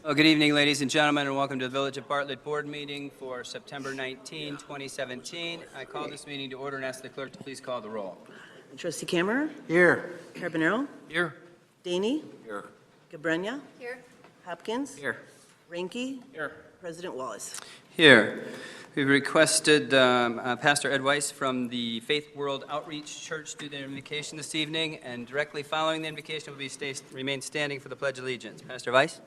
Well, good evening, ladies and gentlemen, and welcome to the Village of Bartlett Board meeting for September 19, 2017. I call this meeting to order and ask the clerk to please call the roll. Trustee Kammerer? Here. Carbonaro? Here. Daney? Here. Gabrenya? Here. Hopkins? Here. Ranky? Here. President Wallace. Here. We've requested Pastor Ed Weiss from the Faith World Outreach Church do their invocation this evening, and directly following the invocation will be remain standing for the Pledge of Allegiance. Pastor Weiss?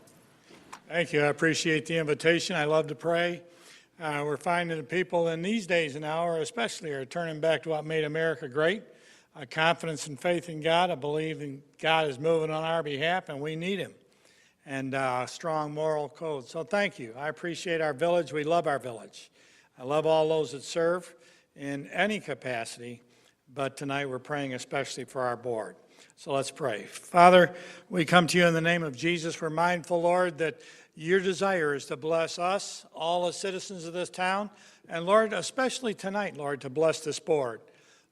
Thank you. I appreciate the invitation. I love to pray. We're finding that people in these days and hour especially are turning back to what made America great, confidence and faith in God. I believe in God is moving on our behalf, and we need him, and a strong moral code. So thank you. I appreciate our village. We love our village. I love all those that serve in any capacity, but tonight we're praying especially for our board. So let's pray. Father, we come to you in the name of Jesus. We're mindful, Lord, that your desire is to bless us, all the citizens of this town, and Lord, especially tonight, Lord, to bless this board.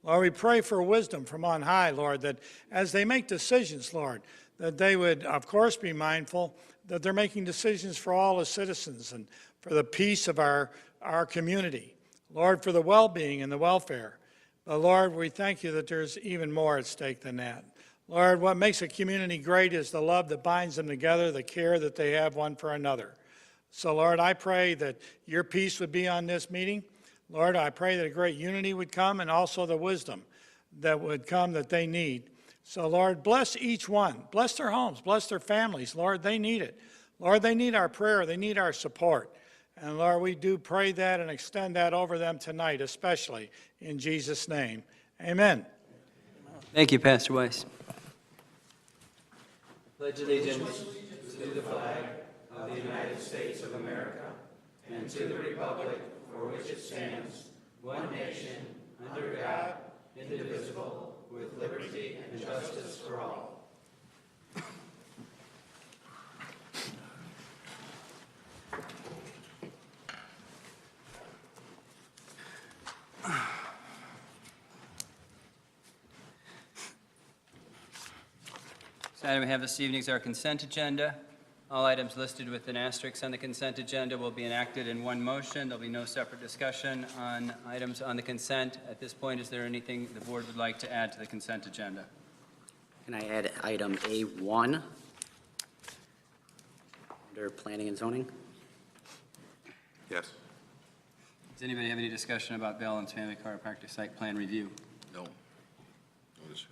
Lord, we pray for wisdom from on high, Lord, that as they make decisions, Lord, that they would, of course, be mindful that they're making decisions for all the citizens and for the peace of our community. Lord, for the well-being and the welfare. But Lord, we thank you that there's even more at stake than that. Lord, what makes a community great is the love that binds them together, the care that they have one for another. So, Lord, I pray that your peace would be on this meeting. Lord, I pray that a great unity would come and also the wisdom that would come that they need. So, Lord, bless each one. Bless their homes. Bless their families. Lord, they need it. Lord, they need our prayer. They need our support. And, Lord, we do pray that and extend that over them tonight, especially in Jesus' name. Amen. Thank you, Pastor Weiss. Pledge allegiance to the flag of the United States of America and to the republic for which it stands, one nation, under God, indivisible, with liberty and justice for all. The item we have this evening is our consent agenda. All items listed with an asterisk on the consent agenda will be enacted in one motion. There'll be no separate discussion on items on the consent. At this point, is there anything the board would like to add to the consent agenda? Can I add item A1 under planning and zoning? Yes. Does anybody have any discussion about Valens Family Chiropractic Site Plan Review? No. No discussion.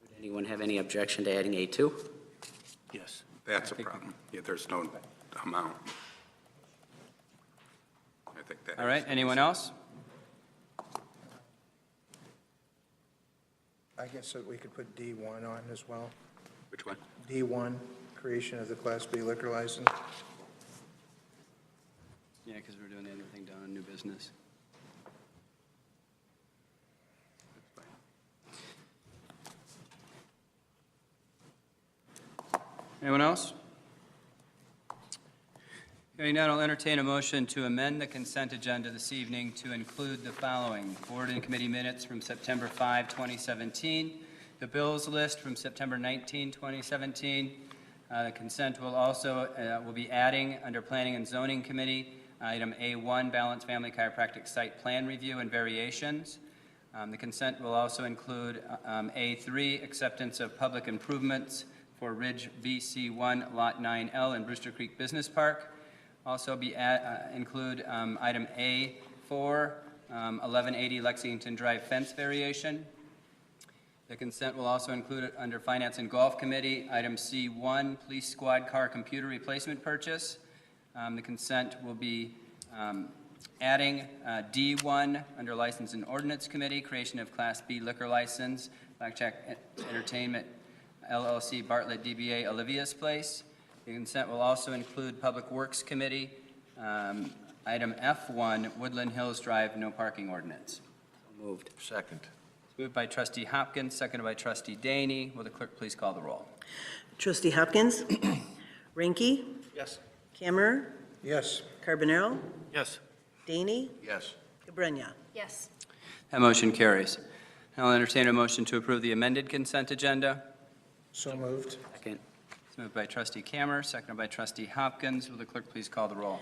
Would anyone have any objection to adding A2? Yes. That's a problem. Yeah, there's no amount. I think that. All right, anyone else? I guess that we could put D1 on as well. Which one? D1, creation of the Class B liquor license. Yeah, because we're doing the other thing down on new business. Anyone else? Hearing none, I'll entertain a motion to amend the consent agenda this evening to include the following: board and committee minutes from September 5, 2017, the bills list from September 19, 2017. The consent will also will be adding under Planning and Zoning Committee item A1, Balanced Family Chiropractic Site Plan Review and Variations. The consent will also include A3, acceptance of public improvements for Ridge BC1 Lot 9L in Brewster Creek Business Park. Also include item A4, 1180 Lexington Drive fence variation. The consent will also include it under Finance and Golf Committee, item C1, police squad car computer replacement purchase. The consent will be adding D1 under License and Ordinance Committee, creation of Class B liquor license, Blackjack Entertainment LLC, Bartlett, DBA, Olivia's Place. The consent will also include Public Works Committee, item F1, Woodland Hills Drive, no parking ordinance. Moved. Second. Moved by Trustee Hopkins, seconded by Trustee Daney. Will the clerk please call the roll? Trustee Hopkins? Ranky? Yes. Kammerer? Yes. Carbonaro? Yes. Daney? Yes. Gabrenya? Yes. That motion carries. I'll entertain a motion to approve the amended consent agenda. So moved. Second. It's Moved by trustee Kammer, seconded by trustee Hopkins. Will the clerk please call the roll?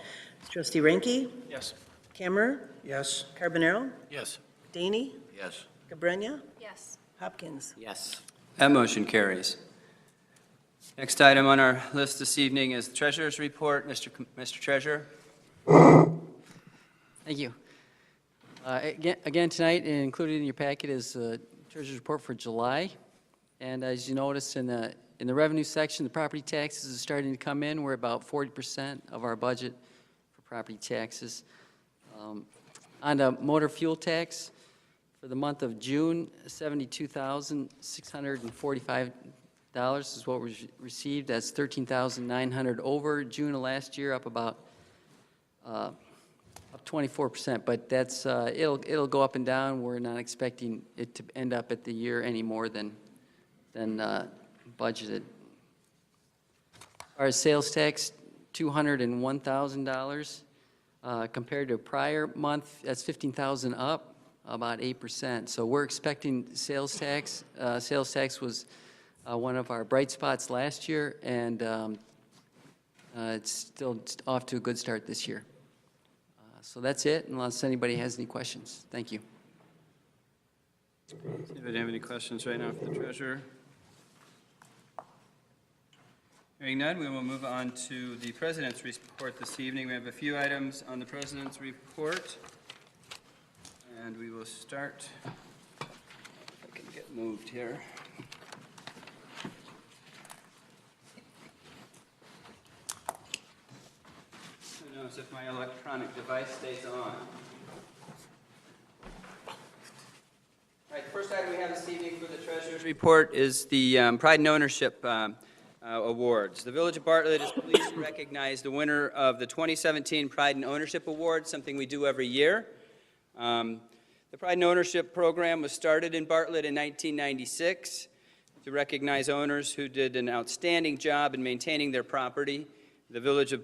Trustee Ranky? Yes. Cammer? Yes. Carbonaro? Yes. Daney? Yes. Cabrera? Yes. Hopkins? Yes. That motion carries. Next item on our list this evening is the treasurer's report. Mr. Treasurer? Thank you. Again, tonight, and included in your packet is the Treasurer's Report for July. And as you notice in the revenue section, the property taxes are starting to come in. We're about 40% of our budget for property taxes. On the motor fuel tax, for the month of June, $72,645 is what was received. That's $13,900 over June of last year, up about up 24%, but that's, it'll go up and down. We're not expecting it to end up at the year any more than budgeted. Our sales tax, $201,000. Compared to a prior month, that's $15,000 up, about 8%. So we're expecting sales tax. Sales tax was one of our bright spots last year, and it's still off to a good start this year. So that's it, unless anybody has any questions. Thank you. Does anybody have any questions right now for the treasurer? Hearing none, we will move on to the president's report this evening. We have a few items on the president's report. And we will start, if I can get moved here. Who knows if my electronic device stays on? All right, the first item we have this evening for the treasurer's report is the Pride and Ownership Awards. The Village of Bartlett is pleased to recognize the winner of the 2017 Pride and Ownership Award, something we do every year. The Pride and Ownership Program was started in Bartlett in 1996 to recognize owners who did an outstanding job in maintaining their property. The village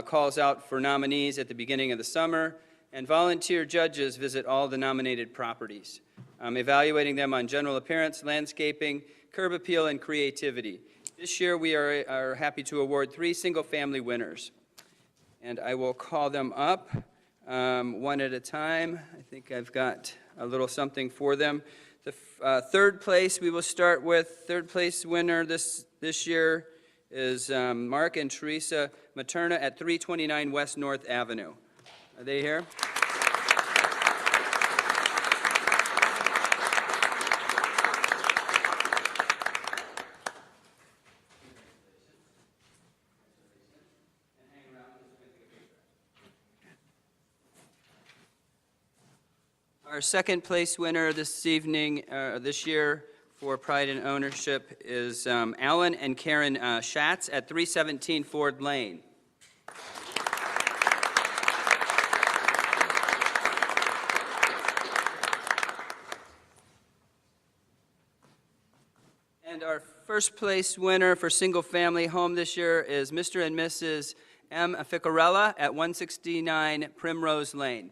calls out for nominees at the beginning of the summer, and volunteer judges visit all the nominated properties, evaluating them on general appearance, landscaping, curb appeal, and creativity. This year, we are happy to award 3 single-family winners, and I will call them up one at a time. I think I've got a little something for them. The third place, we will start with. Third place winner this year is Mark and Teresa Materna at 329 West North Avenue. Are they here? Our second place winner this evening, this year, for Pride and Ownership is Alan and Karen Schatz at 317 Ford Lane. And our first place winner for single-family home this year is Mr. and Mrs. M. Ficarella at 169 Primrose Lane.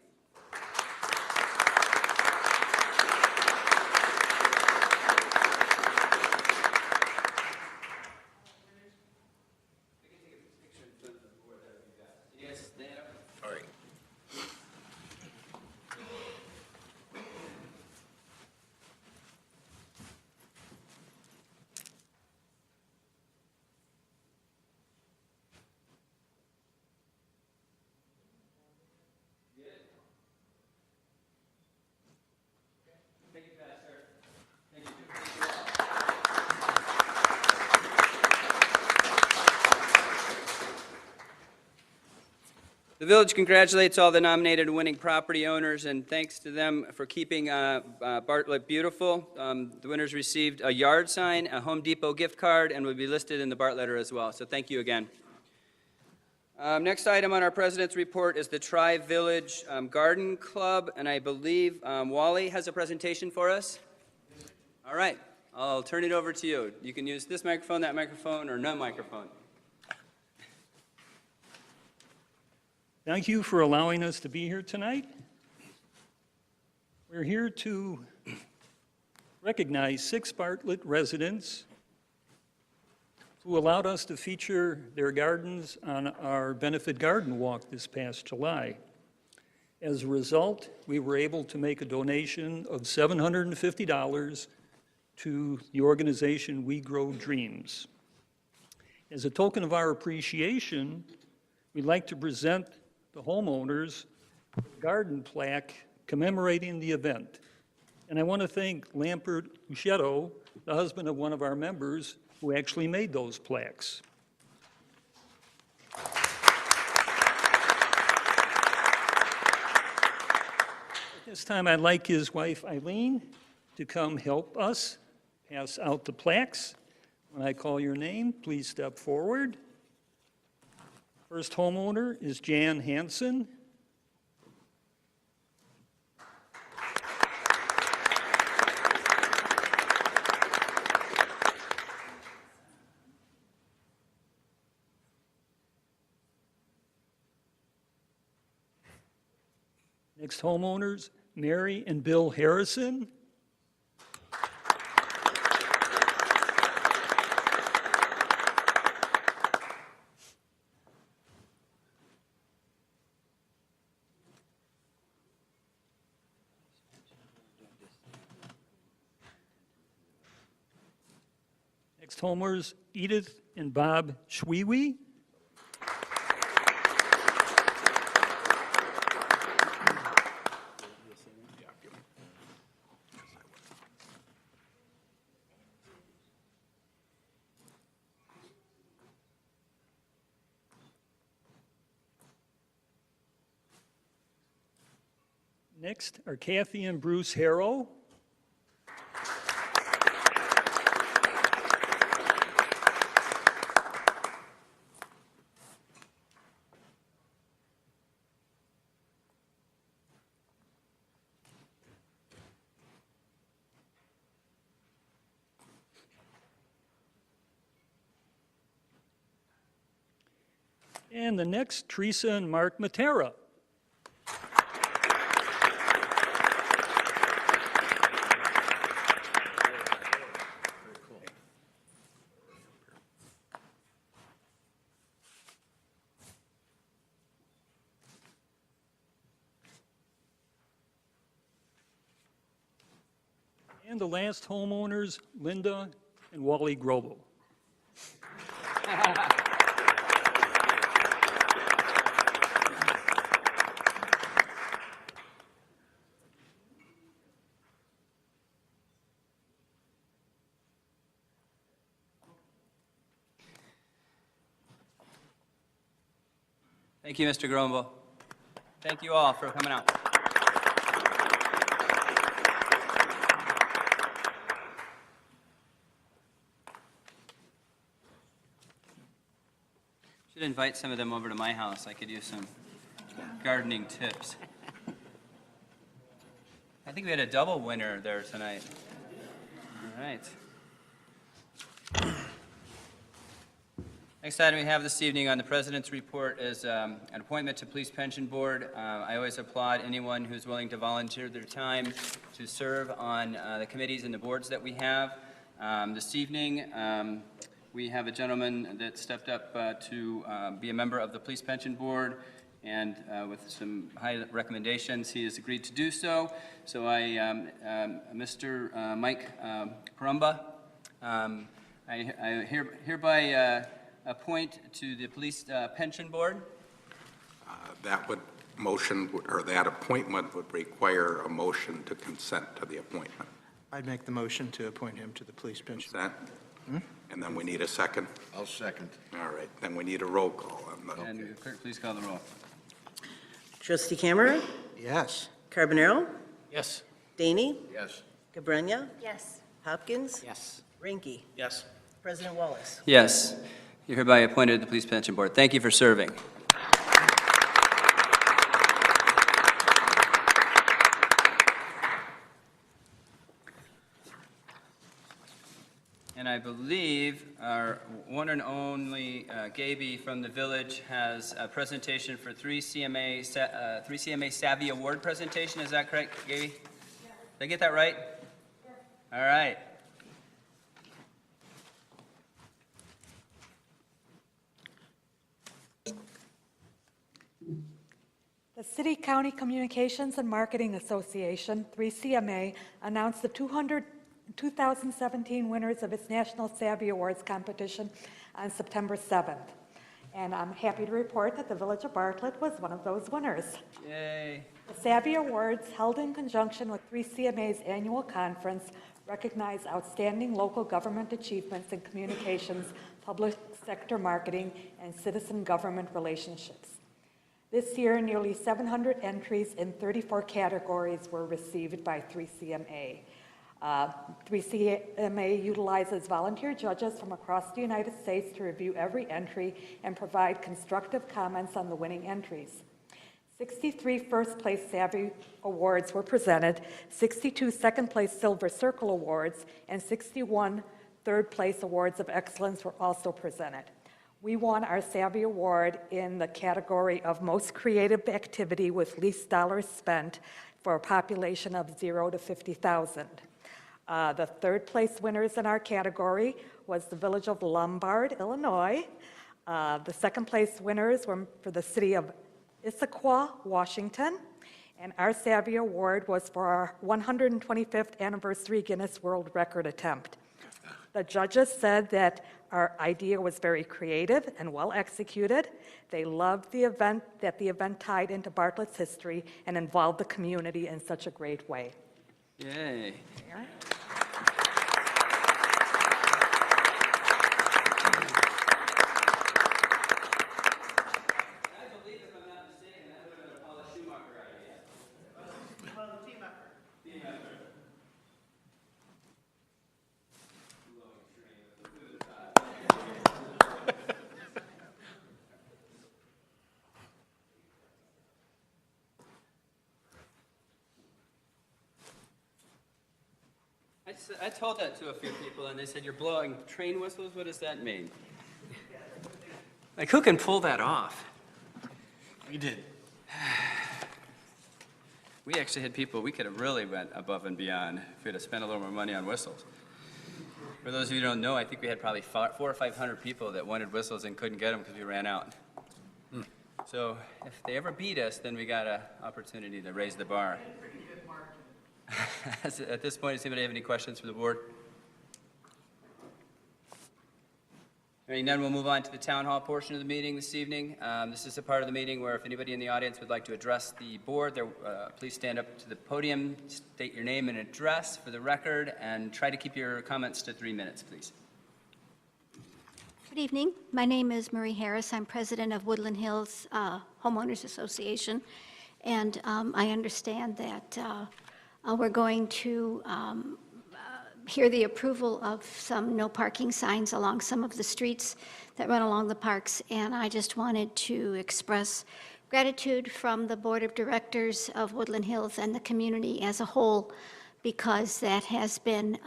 All right. The village congratulates all the nominated and winning property owners, and thanks to them for keeping Bartlett beautiful. The winners received a yard sign, a Home Depot gift card, and will be listed in the Bartlett letter as well. So thank you again. Next item on our president's report is the Tri-Village Garden Club, and I believe Wally has a presentation for us. All right, I'll turn it over to you. You can use this microphone, that microphone, or no microphone. Thank you for allowing us to be here tonight. We're here to recognize 6 Bartlett residents who allowed us to feature their gardens on our benefit garden walk this past July. As a result, we were able to make a donation of $750 to the organization We Grow Dreams. As a token of our appreciation, we'd like to present the homeowners a garden plaque commemorating the event. And I want to thank Lampert Uchetto, the husband of one of our members, who actually made those plaques. At this time, I'd like his wife, Eileen, to come help us pass out the plaques. When I call your name, please step forward. First homeowner is Jan Hansen. Next homeowners, Mary and Bill Harrison. Next homeowners, Edith and Bob Schwiwi. Next are Kathy and Bruce Harrow. And the next, Teresa and Mark Matera. And the last homeowners, Linda and Wally Grobel. Thank you, Mr. Grombo. Thank you all for coming out. Should invite some of them over to my house. I could use some gardening tips. I think we had a double winner there tonight. All right. Next item we have this evening on the President's report is an appointment to Police Pension Board. I always applaud anyone who's willing to volunteer their time to serve on the committees and the boards that we have. This evening, we have a gentleman that stepped up to be a member of the Police Pension Board, and with some high recommendations, he has agreed to do so. So Mr. Mike Parumba, I hereby appoint to the Police Pension Board. That appointment would require a motion to consent to the appointment. I'd make the motion to appoint him to the police pension. Consent? And then we need a second? I'll second. All right, then we need a roll call on the... And clerk, please call the roll. Trustee Cameron, Yes. Carbonaro, Yes. Daney, Yes. Cabrera, Yes. Hopkins, Yes. Ranky. Yes. President Wallace. Yes, you're hereby appointed to the Police Pension Board. Thank you for serving. And I believe our one and only Gaby from the village has a presentation for 3 CMA Savvy Award presentation. Is that correct, Gaby? Did I get that right? All right. The City County Communications and Marketing Association, 3CMA, announced the 2017 winners of its National Savvy Awards competition on September 7th. And I'm happy to report that the Village of Bartlett was one of those winners. Yay. The Savvy Awards, held in conjunction with 3CMA's annual conference, recognize outstanding local government achievements in communications, public sector marketing, and citizen government relationships. This year, nearly 700 entries in 34 categories were received by 3CMA. 3CMA utilizes volunteer judges from across the United States to review every entry and provide constructive comments on the winning entries. 63 first-place Savvy Awards were presented, 62 second-place Silver Circle Awards, and 61 third-place Awards of Excellence were also presented. We won our Savvy Award in the category of Most Creative Activity with Least Dollars Spent for a population of 0 to 50,000. The third-place winners in our category was the Village of Lombard, Illinois. The second-place winners were for the City of Issaquah, Washington, and our Savvy Award was for our 125th anniversary Guinness World Record attempt. The judges said that our idea was very creative and well executed. They loved the event, that the event tied into Bartlett's history and involved the community in such a great way. Yay. I told that to a few people, and they said, "You're blowing train whistles? What does that mean?" Like, who can pull that off? We did. We actually had people, we could have really went above and beyond if we'd have spent a little more money on whistles. For those of you who don't know, I think we had probably 400 or 500 people that wanted whistles and couldn't get them because we ran out. So if they ever beat us, then we got an opportunity to raise the bar. At this point, does anybody have any questions for the board? Hearing none, we'll move on to the town hall portion of the meeting this evening. This is a part of the meeting where if anybody in the audience would like to address the board, please stand up to the podium, state your name and address for the record, and try to keep your comments to 3 minutes, please. Good evening. My name is Marie Harris. I'm president of Woodland Hills Homeowners Association, and I understand that we're going to hear the approval of some no parking signs along some of the streets that run along the parks, and I just wanted to express gratitude from the Board of Directors of Woodland Hills and the community as a whole, because that has been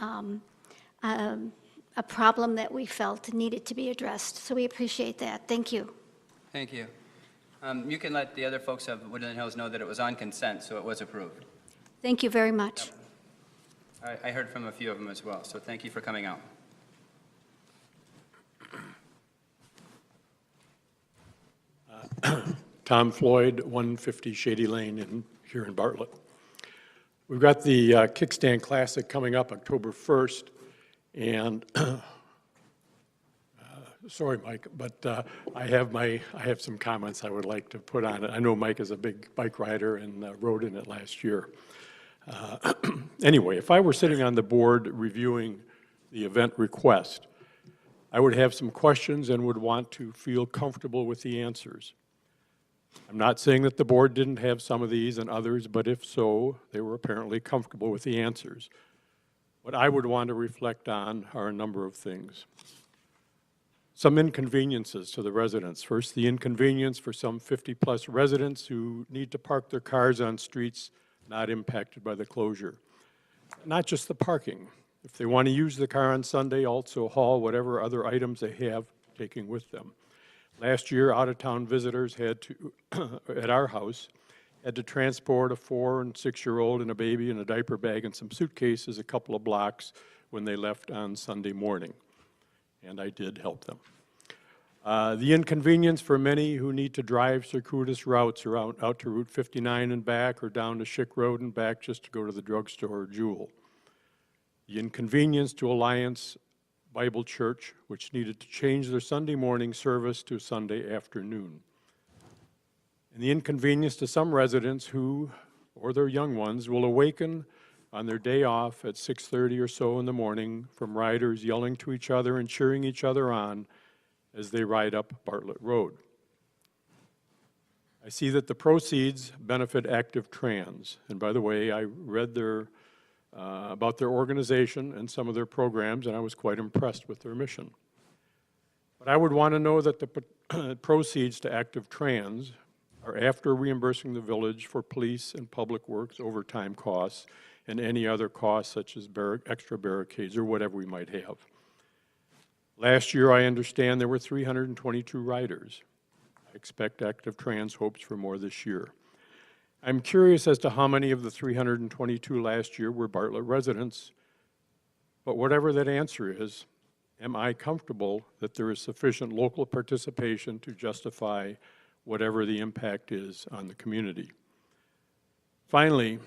a problem that we felt needed to be addressed. So we appreciate that. Thank you. Thank you. You can let the other folks of Woodland Hills know that it was on consent, so it was approved. Thank you very much. I heard from a few of them as well, so thank you for coming out. Tom Floyd, 150 Shady Lane here in Bartlett. We've got the Kickstand Classic coming up October 1st, and sorry, Mike, but I have some comments I would like to put on it. I know Mike is a big bike rider and rode in it last year. Anyway, if I were sitting on the board reviewing the event request, I would have some questions and would want to feel comfortable with the answers. I'm not saying that the board didn't have some of these and others, but if so, they were apparently comfortable with the answers. What I would want to reflect on are a number of things. Some inconveniences to the residents. First, the inconvenience for some 50-plus residents who need to park their cars on streets not impacted by the closure. Not just the parking. If they want to use the car on Sunday, also haul whatever other items they have taking with them. Last year, out-of-town visitors had to, at our house, had to transport a 4- and 6-year-old and a baby in a diaper bag and some suitcases a couple of blocks when they left on Sunday morning. And I did help them. The inconvenience for many who need to drive circuitous routes around, out to Route 59 and back, or down to Schick Road and back just to go to the drugstore or Jewel. The inconvenience to Alliance Bible Church, which needed to change their Sunday morning service to Sunday afternoon. And the inconvenience to some residents who, or their young ones, will awaken on their day off at 6:30 or so in the morning from riders yelling to each other and cheering each other on as they ride up Bartlett Road. I see that the proceeds benefit Active Trans. And by the way, I read about their organization and some of their programs, and I was quite impressed with their mission. But I would want to know that the proceeds to Active Trans are after reimbursing the village for police and public works overtime costs and any other costs such as extra barricades or whatever we might have. Last year, I understand there were 322 riders. I expect Active Trans hopes for more this year. I'm curious as to how many of the 322 last year were Bartlett residents, but whatever that answer is, am I comfortable that there is sufficient local participation to justify whatever the impact is on the community? Finally,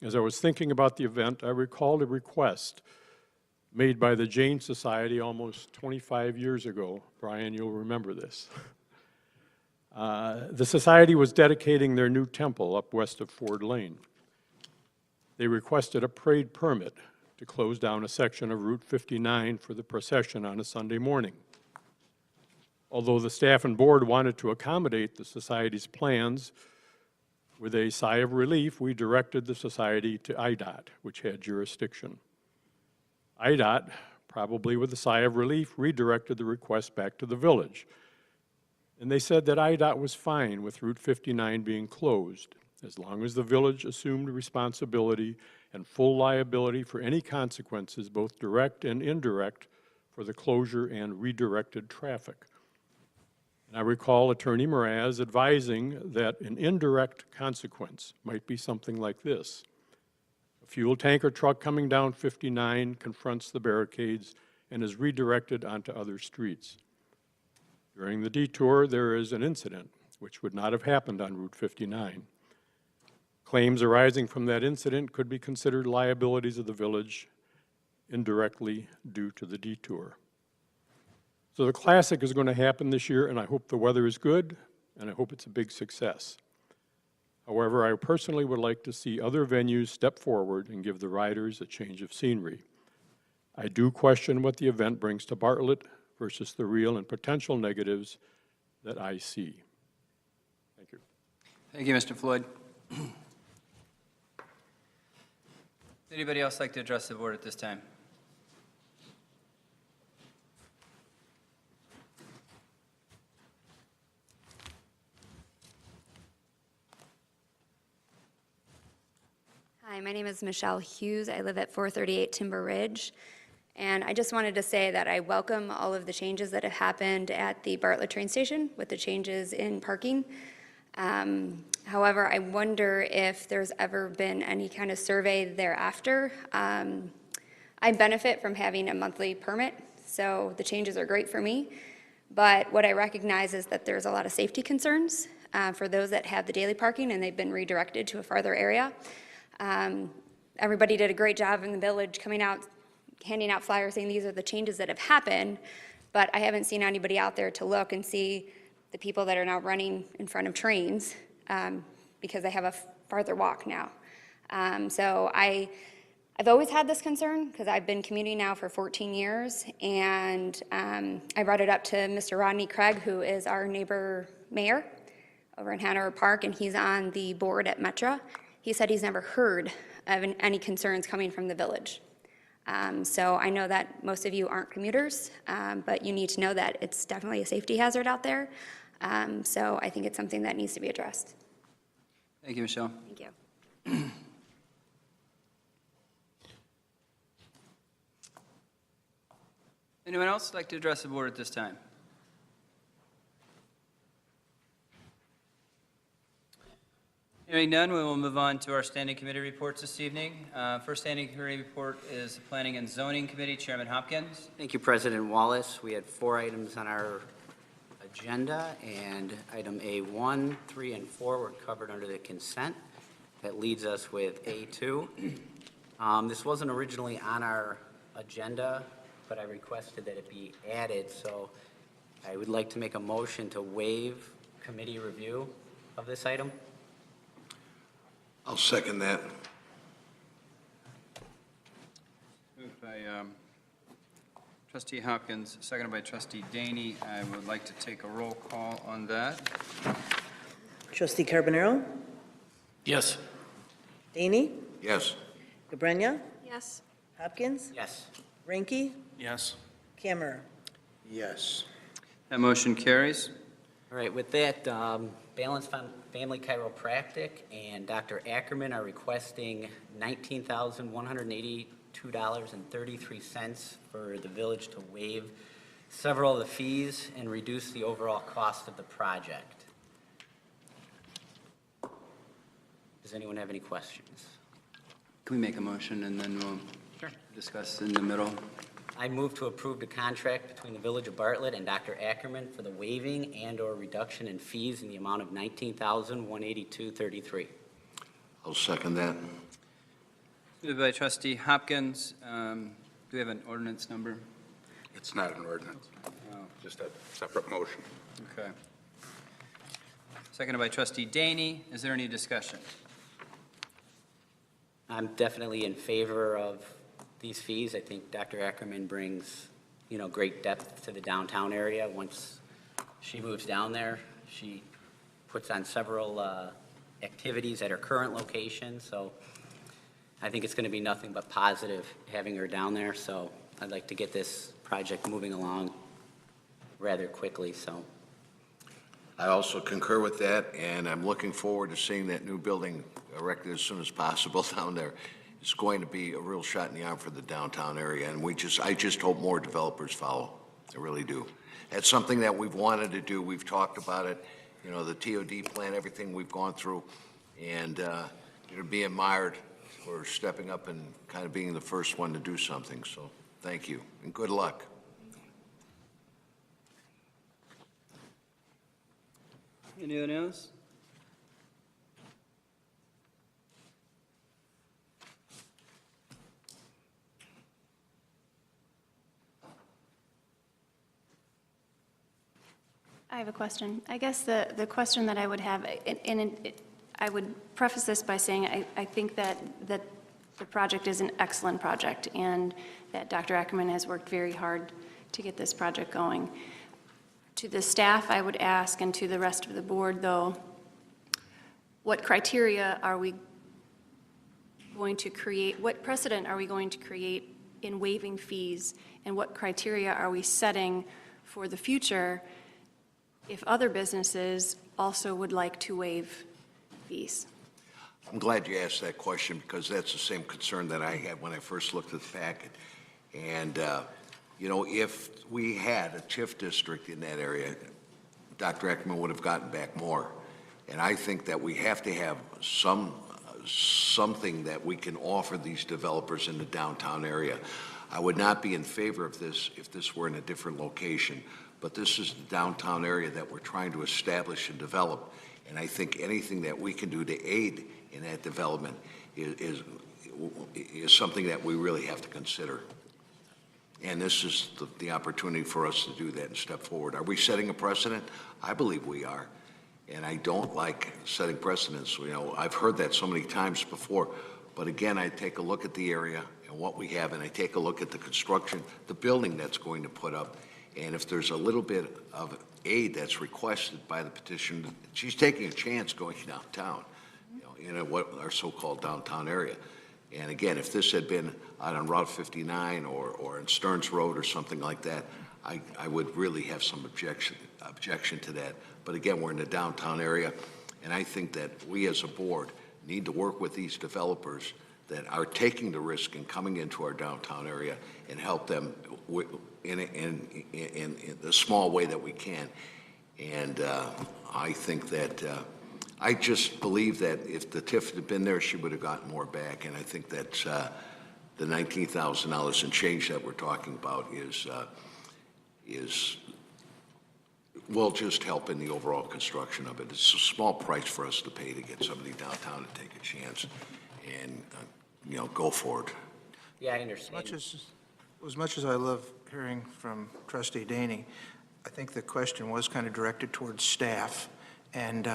as I was thinking about the event, I recalled a request made by the Jane Society almost 25 years ago. Brian, you'll remember this. The Society was dedicating their new temple up west of Ford Lane. They requested a parade permit to close down a section of Route 59 for the procession on a Sunday morning. Although the staff and board wanted to accommodate the Society's plans, with a sigh of relief, we directed the Society to IDOT, which had jurisdiction. IDOT, probably with a sigh of relief, redirected the request back to the village. And they said that IDOT was fine with Route 59 being closed, as long as the village assumed responsibility and full liability for any consequences, both direct and indirect, for the closure and redirected traffic. And I recall Attorney Mraz advising that an indirect consequence might be something like this. A fuel tanker truck coming down 59 confronts the barricades and is redirected onto other streets. During the detour, there is an incident, which would not have happened on Route 59. Claims arising from that incident could be considered liabilities of the village indirectly due to the detour. So the Classic is going to happen this year, and I hope the weather is good, and I hope it's a big success. However, I personally would like to see other venues step forward and give the riders a change of scenery. I do question what the event brings to Bartlett versus the real and potential negatives that I see. Thank you. Thank you, Mr. Floyd. Anybody else like to address the board at this time? Hi, my name is Michelle Hughes. I live at 438 Timber Ridge. And I just wanted to say that I welcome all of the changes that have happened at the Bartlett train station with the changes in parking. However, I wonder if there's ever been any kind of survey thereafter. I benefit from having a monthly permit, so the changes are great for me. But what I recognize is that there's a lot of safety concerns for those that have the daily parking and they've been redirected to a farther area. Everybody did a great job in the village coming out, handing out flyers saying these are the changes that have happened, but I haven't seen anybody out there to look and see the people that are now running in front of trains because they have a farther walk now. So I've always had this concern because I've been commuting now for 14 years, and I brought it up to Mr. Rodney Craig, who is our neighbor mayor over in Hanover Park, and he's on the board at Metra. He said he's never heard of any concerns coming from the village. So I know that most of you aren't commuters, but you need to know that it's definitely a safety hazard out there. So I think it's something that needs to be addressed. Thank you, Michelle. Thank you. Anyone else like to address the board at this time? Hearing none, we will move on to our standing committee reports this evening. First standing committee report is the Planning and Zoning Committee, Chairman Hopkins. Thank you, President Wallace. We had 4 items on our agenda, and item A1, 3, and 4 were covered under the consent. That leads us with A2. This wasn't originally on our agenda, but I requested that it be added, so I would like to make a motion to waive committee review of this item. I'll second that. Moved by Trustee Hopkins, seconded by Trustee Daney. I would like to take a roll call on that. Trustee Carbonaro? Yes. Daney? Yes. Cabrera? Yes. Hopkins? Yes. Ranky? Yes. Camera? Yes. That motion carries. All right, with that, Balanced Family Chiropractic and Dr. Ackerman are requesting $19,182.33 for the village to waive several of the fees and reduce the overall cost of the project. Does anyone have any questions? Can we make a motion and then we'll discuss in the middle? I move to approve the contract between the Village of Bartlett and Dr. Ackerman for the waiving and/or reduction in fees in the amount of $19,182.33. I'll second that. Moved by Trustee Hopkins. Do we have an ordinance number? It's not an ordinance, Oh, just a separate motion. okay. Seconded by Trustee Daney. Is there any discussion? I'm definitely in favor of these fees. I think Dr. Ackerman brings, great depth to the downtown area. Once she moves down there, she puts on several activities at her current location, so I think it's going to be nothing but positive having her down there, so I'd like to get this project moving along rather quickly, so. I also concur with that, and I'm looking forward to seeing that new building erected as soon as possible down there. It's going to be a real shot in the arm for the downtown area, and I just hope more developers follow. I really do. That's something that we've wanted to do. We've talked about it, the TOD plan, everything we've gone through, and be admired for stepping up and kind of being the first one to do something. So thank you, and good luck. Anyone else? I have a question. I guess the question that I would have, I would preface this by saying I think that the project is an excellent project and that Dr. Ackerman has worked very hard to get this project going. To the staff, I would ask, and to the rest of the board, though, what criteria are we going to create, what precedent are we going to create in waiving fees, and what criteria are we setting for the future if other businesses also would like to waive fees? I'm glad you asked that question because that's the same concern that I had when I first looked at the packet. And, if we had a TIF district in that area, Dr. Ackerman would have gotten back more. And I think that we have to have something that we can offer these developers in the downtown area. I would not be in favor of this if this were in a different location, but this is the downtown area that we're trying to establish and develop. And I think anything that we can do to aid in that development is something that we really have to consider. And this is the opportunity for us to do that and step forward. Are we setting a precedent? I believe we are. And I don't like setting precedents. I've heard that so many times before. But again, I take a look at the area and what we have, and I take a look at the construction, the building that's going to put up. And if there's a little bit of aid that's requested by the petition, she's taking a chance going downtown, in what our so-called downtown area. And again, if this had been out on Route 59 or in Stearns Road or something like that, I would really have some objection to that. But again, we're in the downtown area, and I think that we as a board need to work with these developers that are taking the risk and coming into our downtown area and help them in the small way that we can. And I think that I just believe that if the TIF had been there, she would have gotten more back. And I think that the $19,000 and change that we're talking about is will just help in the overall construction of it. It's a small price for us to pay to get somebody downtown to take a chance and, go for it. Yeah, I understand. As much as I love hearing from Trustee Daney, I think the question was kind of directed towards staff, and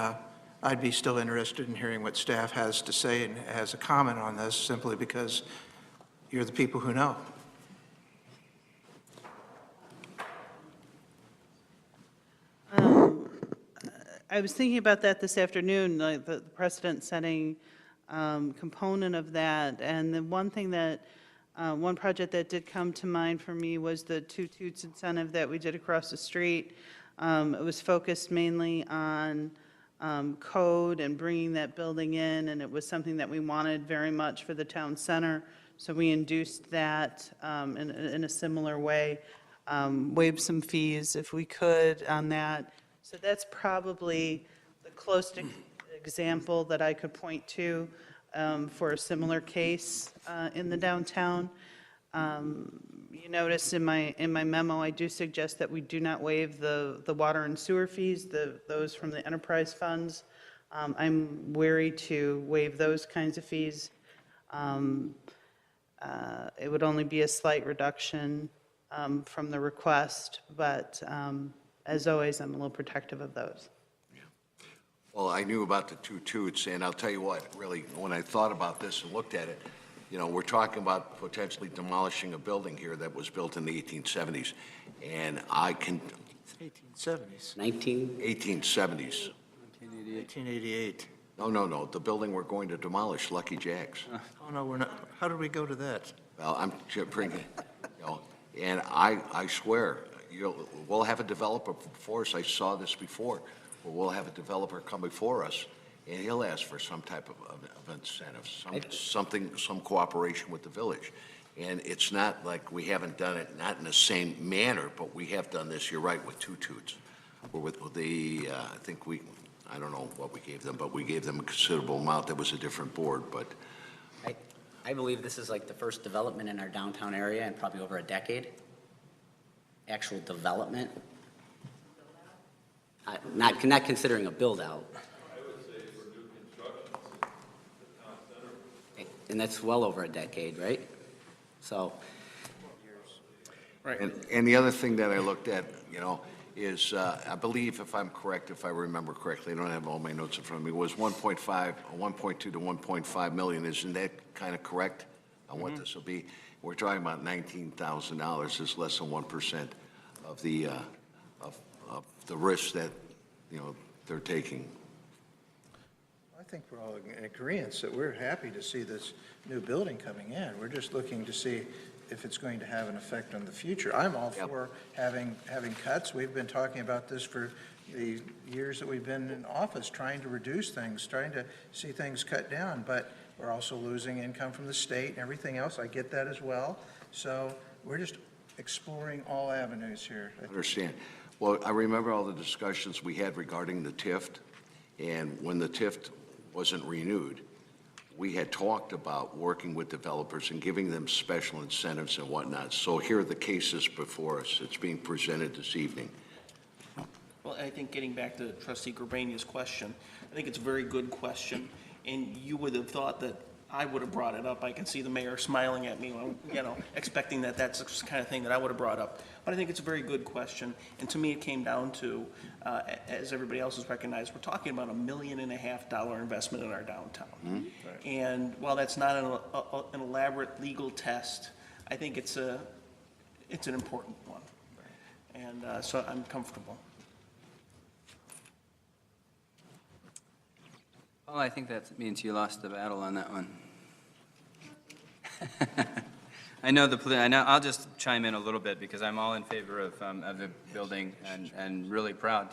I'd be still interested in hearing what staff has to say and has a comment on this, simply because you're the people who know. I was thinking about that this afternoon, like the precedent-setting component of that. And the one thing that, one project that did come to mind for me was the Two Toots incentive that we did across the street. It was focused mainly on code and bringing that building in, and it was something that we wanted very much for the town center. So we induced that in a similar way, waived some fees if we could on that. So that's probably the closest example that I could point to for a similar case in the downtown. You notice in my memo, I do suggest that we do not waive the water and sewer fees, those from the enterprise funds. I'm wary to waive those kinds of fees. It would only be a slight reduction from the request, but as always, I'm a little protective of those. Well, I knew about the Two Toots, and I'll tell you what, really, when I thought about this and looked at it, we're talking about potentially demolishing a building here that was built in the 1870s, and I can... 1870s. 1870s. 1888. No, the building we're going to demolish, Lucky Jack's. Oh, no, we're not. How did we go to that? Well, I'm bringing, and I swear, we'll have a developer before us. I saw this before, where we'll have a developer come before us, and he'll ask for some type of incentive, some cooperation with the village. And it's not like we haven't done it, not in the same manner, but we have done this, you're right, with Two Toots. Or with the, I don't know what we gave them, but we gave them a considerable amount. That was a different board, but. I believe this is like the first development in our downtown area in probably over a decade. Actual development. Not considering a build-out. I would say for new construction, the town center. And that's well over a decade, right? So. Right. And the other thing that I looked at, is, I believe, if I'm correct, if I remember correctly, I don't have all my notes in front of me, was 1.2 to 1.5 million. Isn't that kind of correct on what this will be? We're talking about $19,000. Is less than 1% of the risk that, they're taking. I think we're all in agreement that we're happy to see this new building coming in. We're just looking to see if it's going to have an effect on the future. I'm all for having cuts. We've been talking about this for the years that we've been in office, trying to reduce things, trying to see things cut down, but we're also losing income from the state and everything else. I get that as well. So we're just exploring all avenues here. I understand. Well, I remember all the discussions we had regarding the TIF, and when the TIF wasn't renewed, we had talked about working with developers and giving them special incentives and whatnot. So here are the cases before us. It's being presented this evening. Well, I think getting back to Trustee Grbania's question, I think it's a very good question, and you would have thought that I would have brought it up. I can see the mayor smiling at me, expecting that that's the kind of thing that I would have brought up. But I think it's a very good question, and to me it came down to, as everybody else has recognized, we're talking about $1.5 million investment in our downtown. Mm-hmm. And while that's not an elaborate legal test, I think it's an important one. And so I'm comfortable. Well, I think that means you lost the battle on that one. I'll just chime in a little bit because I'm all in favor of the building and really proud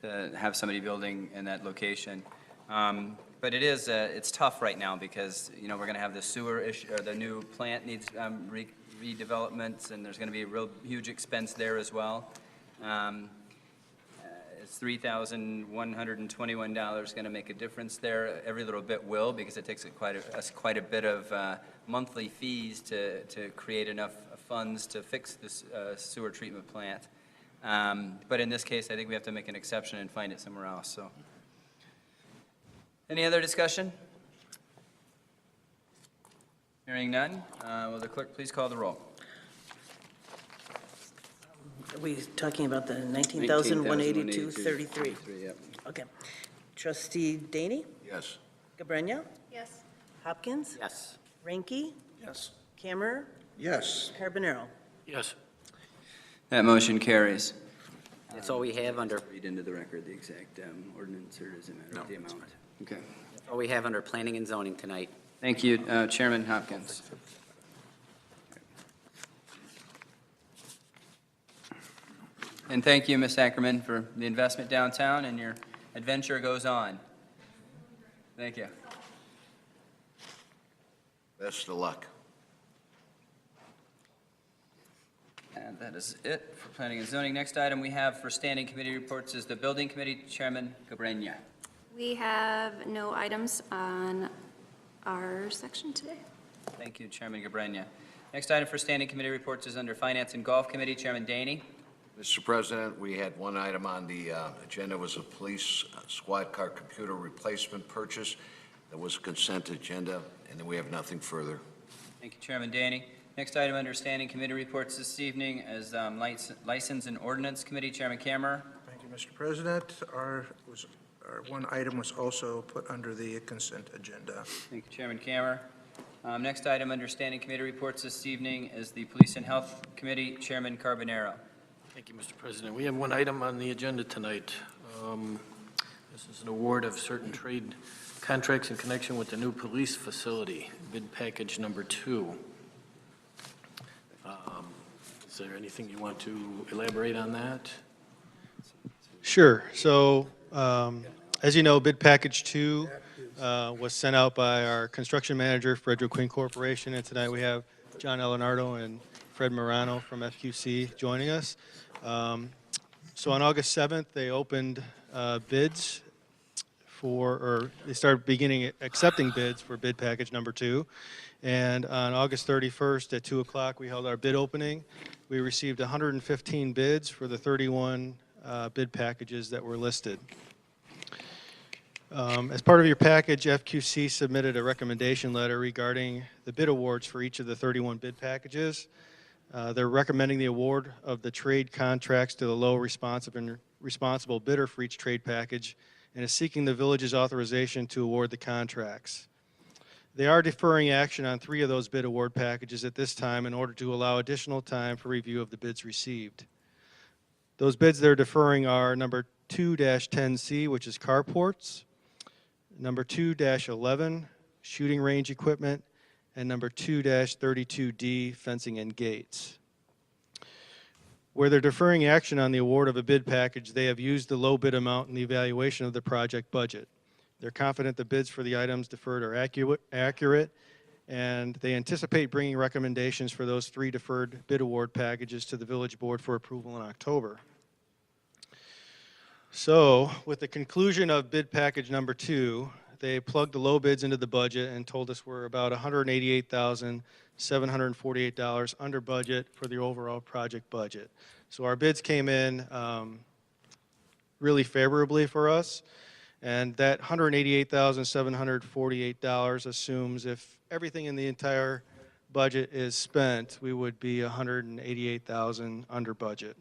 to have somebody building in that location. But it's tough right now because, we're going to have the sewer issue, or the new plant needs redevelopments, and there's going to be a real huge expense there as well. It's $3,121 going to make a difference there. Every little bit will, because it takes quite a bit of monthly fees to create enough funds to fix this sewer treatment plant. But in this case, I think we have to make an exception and find it somewhere else, so. Any other discussion? Hearing none, will the clerk please call the roll? Are we talking about the 19,182.33? Yep. Okay. Trustee Daney? Yes. Gabrenya? Yes. Hopkins? Yes. Ranky? Yes. Camera? Yes. Carbonaro? Yes. That motion carries. That's all we have under, Read into the record the exact ordinance, or does it matter the amount? Okay. all we have under planning and zoning tonight. Thank you, Chairman Hopkins. And thank you, Ms. Ackerman, for the investment downtown, and your adventure goes on. Thank you. Best of luck. And that is it for planning and zoning. Next item we have for standing committee reports is the building committee, Chairman Gabrenya. We have no items on our section today. Thank you, Chairman Gabrenya. Next item for standing committee reports is under finance and golf committee, Chairman Daney. Mr. President, we had one item on the agenda, was a police squad car computer replacement purchase. That was a consent agenda, and then we have nothing further. Thank you, Chairman Daney. Next item under standing committee reports this evening is license and ordinance committee, Chairman Kammerer. Thank you, Mr. President. Our one item was also put under the consent agenda. Thank you, Chairman Kammerer. Next item under standing committee reports this evening is the police and health committee, Chairman Carbonaro. Thank you, Mr. President. We have one item on the agenda tonight. This is an award of certain trade contracts in connection with the new police facility, bid package number 2. Is there anything you want to elaborate on that? Sure. So, as you know, bid package 2 was sent out by our construction manager, Frederick Quinn Corporation, and tonight we have John Elinardo and Fred Morano from FQC joining us. So on August 7th, they opened bids or they started accepting bids for bid package number 2. And on August 31st at 2 o'clock, we held our bid opening. We received 115 bids for the 31 bid packages that were listed. As part of your package, FQC submitted a recommendation letter regarding the bid awards for each of the 31 bid packages. They're recommending the award of the trade contracts to the low responsible bidder for each trade package and is seeking the village's authorization to award the contracts. They are deferring action on 3 of those bid award packages at this time in order to allow additional time for review of the bids received. Those bids they're deferring are number 2-10C, which is carports, number 2-11, shooting range equipment, and number 2-32D, fencing and gates. Where they're deferring action on the award of a bid package, they have used the low bid amount in the evaluation of the project budget. They're confident the bids for the items deferred are accurate, and they anticipate bringing recommendations for those 3 deferred bid award packages to the village board for approval in October. So, with the conclusion of bid package number 2, they plugged the low bids into the budget and told us we're about $188,748 under budget for the overall project budget. So our bids came in really favorably for us, and that $188,748 assumes if everything in the entire budget is spent, we would be $188,000 under budget.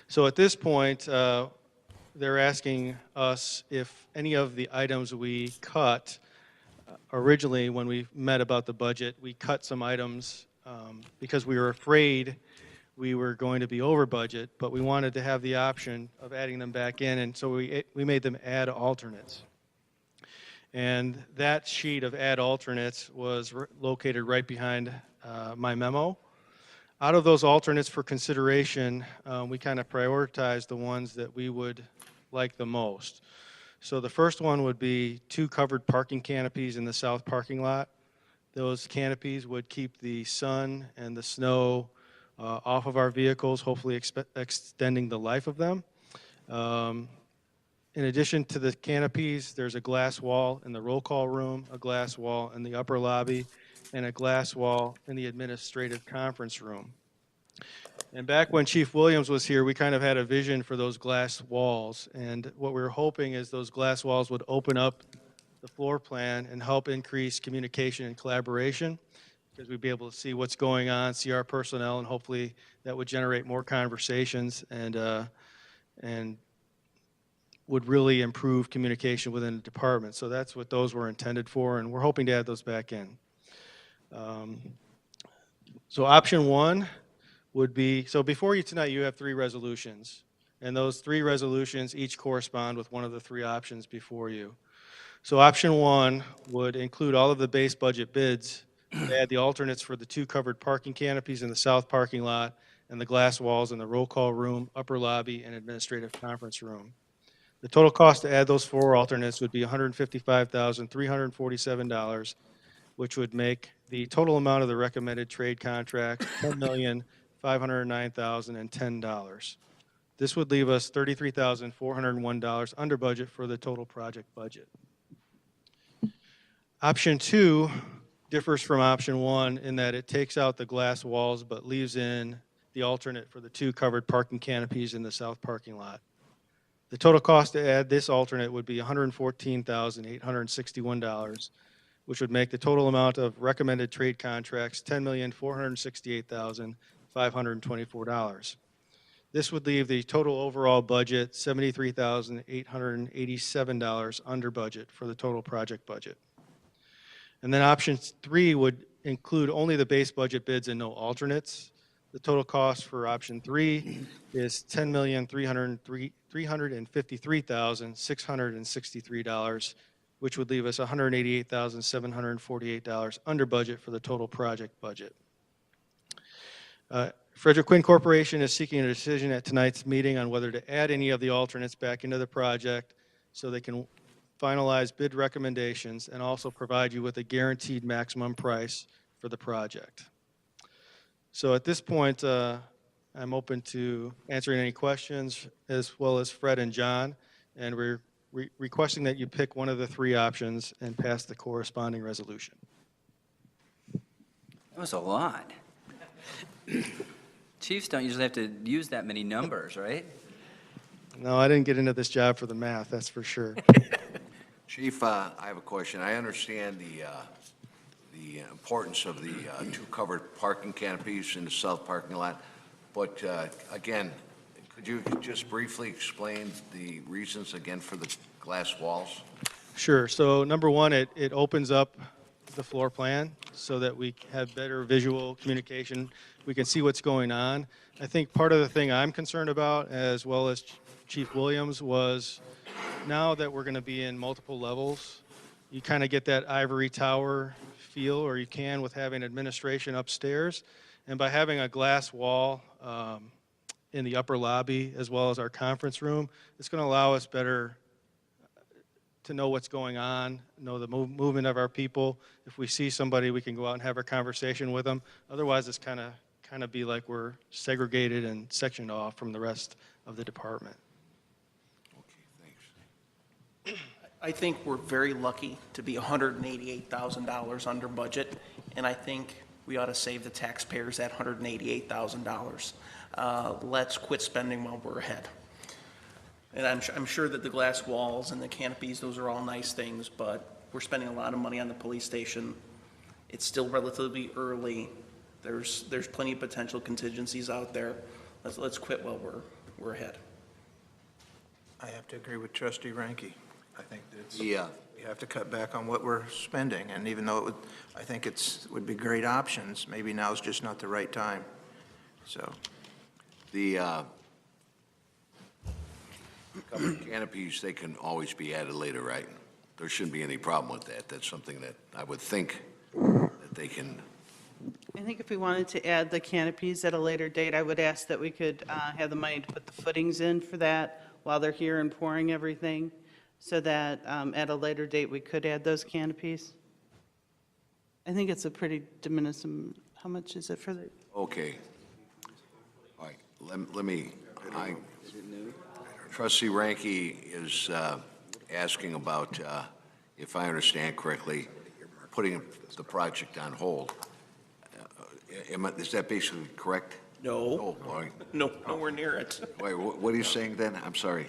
So at this point, they're asking us if any of the items we cut, originally when we met about the budget, we cut some items because we were afraid we were going to be over budget, but we wanted to have the option of adding them back in, and so we made them add alternates. And that sheet of add alternates was located right behind my memo. Out of those alternates for consideration, we kind of prioritized the ones that we would like the most. So the first one would be 2 covered parking canopies in the south parking lot. Those canopies would keep the sun and the snow off of our vehicles, hopefully extending the life of them. In addition to the canopies, there's a glass wall in the roll call room, a glass wall in the upper lobby, and a glass wall in the administrative conference room. And back when Chief Williams was here, we kind of had a vision for those glass walls. And what we were hoping is those glass walls would open up the floor plan and help increase communication and collaboration, because we'd be able to see what's going on, see our personnel, and hopefully that would generate more conversations and would really improve communication within the department. So that's what those were intended for, and we're hoping to add those back in. So option one would be, so before you tonight, you have 3 resolutions. And those 3 resolutions each correspond with one of the 3 options before you. So option one would include all of the base budget bids, add the alternates for the 2 covered parking canopies in the south parking lot and the glass walls in the roll call room, upper lobby, and administrative conference room. The total cost to add those 4 alternates would be $155,347, which would make the total amount of the recommended trade contract $10,509,010. This would leave us $33,401 under budget for the total project budget. Option 2 differs from option 1 in that it takes out the glass walls but leaves in the alternate for the 2 covered parking canopies in the south parking lot. The total cost to add this alternate would be $114,861, which would make the total amount of recommended trade contracts $10,468,524. This would leave the total overall budget $73,887 under budget for the total project budget. And then option 3 would include only the base budget bids and no alternates. The total cost for option 3 is $10,353,663, which would leave us $188,748 under budget for the total project budget. Frederick Quinn Corporation is seeking a decision at tonight's meeting on whether to add any of the alternates back into the project so they can finalize bid recommendations and also provide you with a guaranteed maximum price for the project. So at this point, I'm open to answering any questions, as well as Fred and John, and we're requesting that you pick one of the 3 options and pass the corresponding resolution. That was a lot. Chiefs don't usually have to use that many numbers, right? No, I didn't get into this job for the math, that's for sure. Chief, I have a question. I understand the importance of the 2 covered parking canopies in the south parking lot, but again, could you just briefly explain the reasons again for the glass walls? Sure. So number 1, it opens up the floor plan so that we have better visual communication. We can see what's going on. I think part of the thing I'm concerned about, as well as Chief Williams, was now that we're going to be in multiple levels, you kind of get that ivory tower feel, or you can with having administration upstairs. And by having a glass wall in the upper lobby as well as our conference room, it's going to allow us better to know what's going on, know the movement of our people. If we see somebody, we can go out and have a conversation with them. Otherwise, it's kind of be like we're segregated and sectioned off from the rest of the department. I think we're very lucky to be $188,000 under budget, and I think we ought to save the taxpayers that $188,000. Let's quit spending while we're ahead. And I'm sure that the glass walls and the canopies, those are all nice things, but we're spending a lot of money on the police station. It's still relatively early. There's plenty of potential contingencies out there. Let's quit while we're ahead. I have to agree with Trustee Ranke. I think that We have to cut back on what we're spending, and even though I think would be great options, maybe now's just not the right time. So the covered canopies, they can always be added later, right? There shouldn't be any problem with that. That's something that I would think that they can. I think if we wanted to add the canopies at a later date, I would ask that we could have the money to put the footings in for that while they're here and pouring everything, so that at a later date, we could add those canopies. I think it's a pretty de minimis. How much is it for the? Okay. All right, let me, Trustee Ranke is asking about, if I understand correctly, putting the project on hold. Is that basically correct? No, Oh, boy. no, nowhere near it. Wait, what are you saying then? I'm sorry.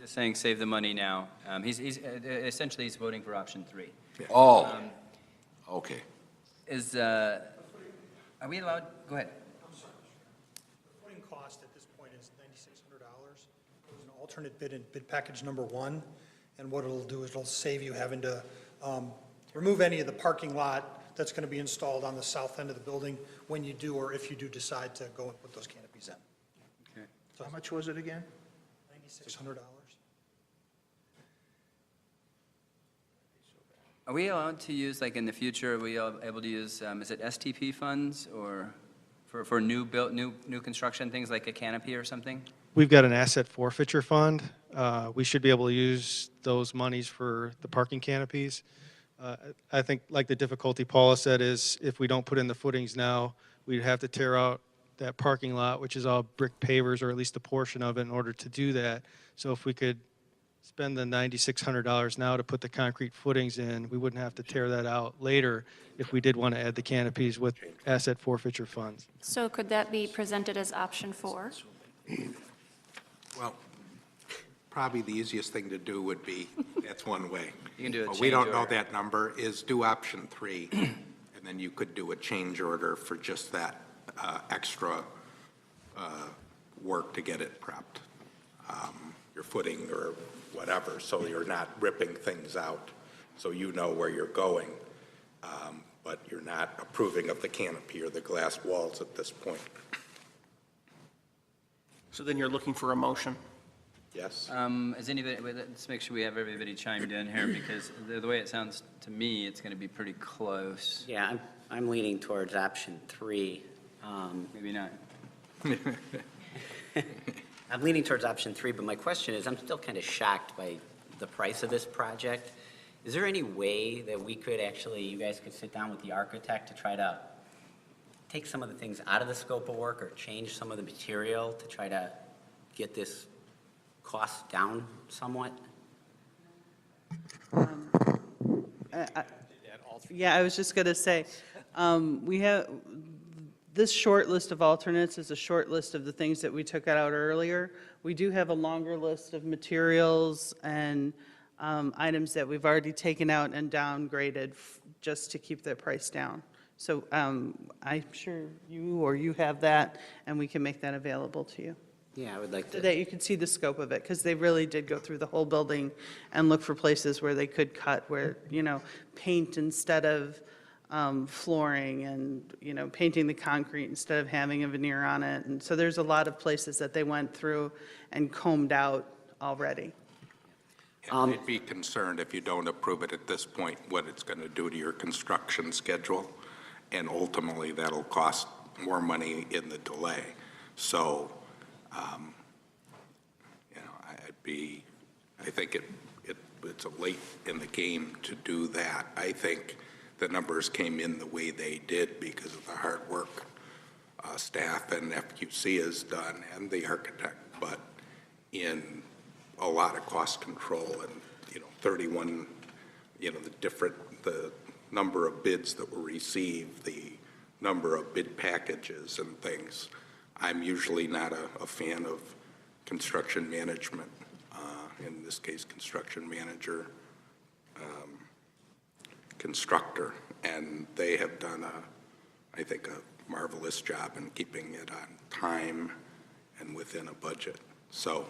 Just saying save the money now. Essentially, he's voting for option 3. Oh, okay. Are we allowed, go ahead. The footing cost at this point is $9,600. It was an alternate bid in bid package number 1, and what it'll do is it'll save you having to remove any of the parking lot that's going to be installed on the south end of the building when you do, or if you do decide to go and put those canopies in. Okay. So how much was it again? $9,600. Are we allowed to use, like in the future, are we able to use, is it STP funds or for new construction, things like a canopy or something? We've got an asset forfeiture fund. We should be able to use those monies for the parking canopies. I think, like the difficulty Paula said, is if we don't put in the footings now, we'd have to tear out that parking lot, which is all brick pavers, or at least a portion of it, in order to do that. So if we could spend the $9,600 now to put the concrete footings in, we wouldn't have to tear that out later if we did want to add the canopies with asset forfeiture funds. So could that be presented as option 4? Well, probably the easiest thing to do would be, that's one way. You can do a But change we don't know order. that number, is do option 3, and then you could do a change order for just that extra work to get it prepped. Your footing or whatever, so you're not ripping things out, so you know where you're going, but you're not approving of the canopy or the glass walls at this point. So then you're looking for a motion? Yes? Is anybody, let's make sure we have everybody chimed in here, because the way it sounds to me, it's going to be pretty close. Yeah, I'm leaning towards option 3. Maybe not. I'm leaning towards option 3, but my question is, I'm still kind of shocked by the price of this project. Is there any way that we could actually, you guys could sit down with the architect to try to take some of the things out of the scope of work or change some of the material to try to get this cost down somewhat? Yeah, I was just going to say, we have, this short list of alternates is a short list of the things that we took out earlier. We do have a longer list of materials and items that we've already taken out and downgraded just to keep the price down. So I'm sure you have that, and we can make that available to you. Yeah, I would like So to. that you can see the scope of it, because they really did go through the whole building and look for places where they could cut, where, paint instead of flooring, and, painting the concrete instead of having a veneer on it. And so there's a lot of places that they went through and combed out already. And I'd be concerned if you don't approve it at this point, what it's going to do to your construction schedule, and ultimately that'll cost more money in the delay. So, I think it's late in the game to do that. I think the numbers came in the way they did because of the hard work staff and FQC has done, and the architect, but in a lot of cost control and, 31, the number of bids that were received, the number of bid packages and things. I'm usually not a fan of construction management, in this case, construction manager, constructor, and they have done I think, a marvelous job in keeping it on time and within a budget. So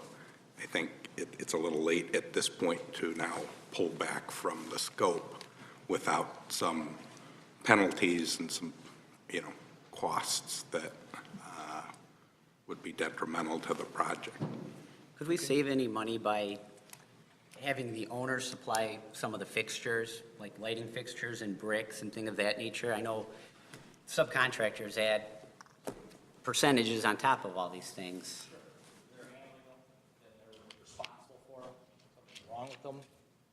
I think it's a little late at this point to now pull back from the scope without some penalties and some, costs that would be detrimental to the project. Could we save any money by having the owner supply some of the fixtures, like lighting fixtures and bricks and things of that nature? I know subcontractors add percentages on top of all these things. They're handling them, and they're responsible for them. Something's wrong with them,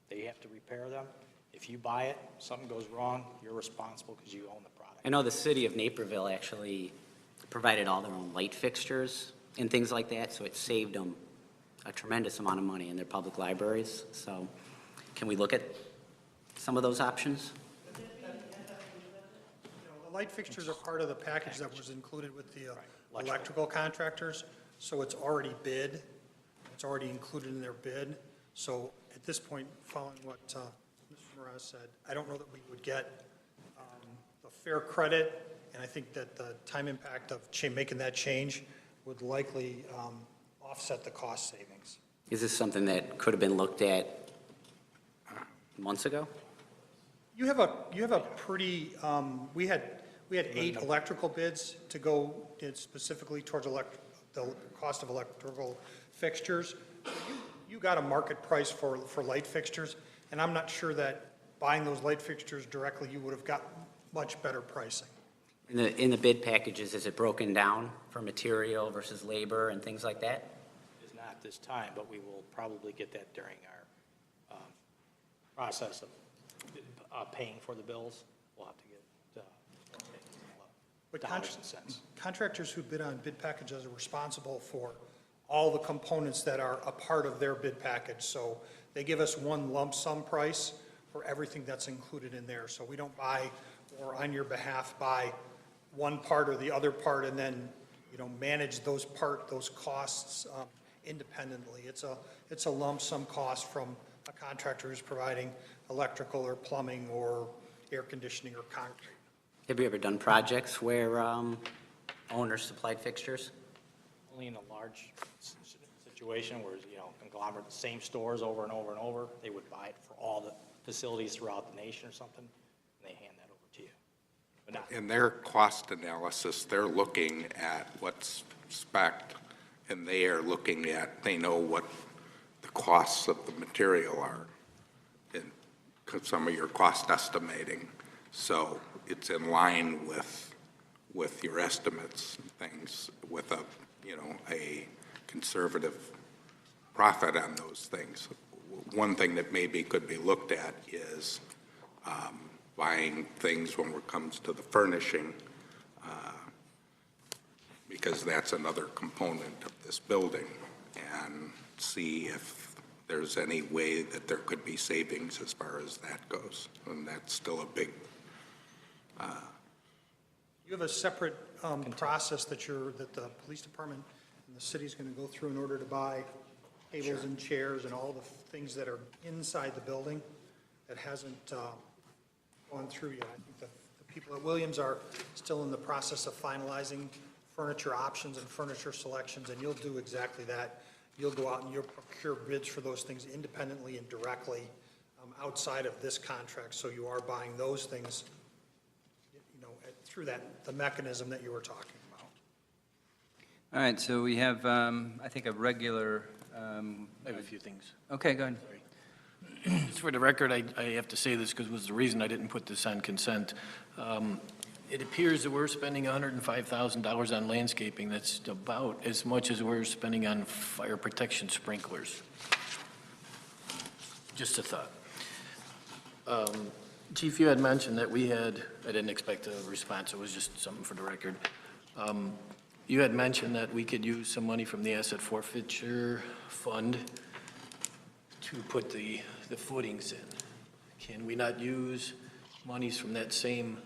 they have to repair them. If you buy it, something goes wrong, you're responsible because you own the product. I know the city of Naperville actually provided all their own light fixtures and things like that, so it saved them a tremendous amount of money in their public libraries. So can we look at some of those options? The light fixtures are part of the package that was included with the electrical contractors, so it's already bid, it's already included in their bid. So at this point, following what Mr. Mraz said, I don't know that we would get the fair credit, and I think that the time impact of making that change would likely offset the cost savings. Is this something that could have been looked at months ago? You have a pretty, we had 8 electrical bids to go specifically towards the cost of electrical fixtures. You got a market price for light fixtures, and I'm not sure that buying those light fixtures directly, you would have got much better pricing. In the bid packages, is it broken down for material versus labor and things like that? It is not this time, but we will probably get that during our process of paying for the bills. We'll have to get But dollars and cents. contractors who bid on bid packages are responsible for all the components that are a part of their bid package. So they give us one lump sum price for everything that's included in there. So we don't buy, or on your behalf, buy one part or the other part and then, manage those costs independently. It's a lump sum cost from a contractor who's providing electrical or plumbing or air conditioning or concrete. Have you ever done projects where owners supplied fixtures? Only in a large situation where, conglomerate, same stores over and over and over, they would buy it for all the facilities throughout the nation or something, and they hand that over to you. But not, In their cost analysis, they're looking at what's spec'd, and they know what the costs of the material are in some of your cost estimating. So it's in line with your estimates and things, with a conservative profit on those things. One thing that maybe could be looked at is buying things when it comes to the furnishing, because that's another component of this building, and see if there's any way that there could be savings as far as that goes. And that's still a big... You have a separate process that the police department and the city's going to go through in order to buy tables and chairs and all the things that are inside the building that hasn't gone through yet. I think the people at Williams are still in the process of finalizing furniture options and furniture selections, and you'll do exactly that. You'll go out and you'll procure bids for those things independently and directly outside of this contract, so you are buying those things through the mechanism that you were talking about. All right, so we have, I think, a regular... I have a few things. Okay, go ahead. Just for the record, I have to say this because it was the reason I didn't put this on consent. It appears that we're spending $105,000 on landscaping. That's about as much as we're spending on fire protection sprinklers. Just a thought. Chief, you had mentioned that I didn't expect a response, it was just something for the record. You had mentioned that we could use some money from the asset forfeiture fund to put the footings in. Can we not use monies from that same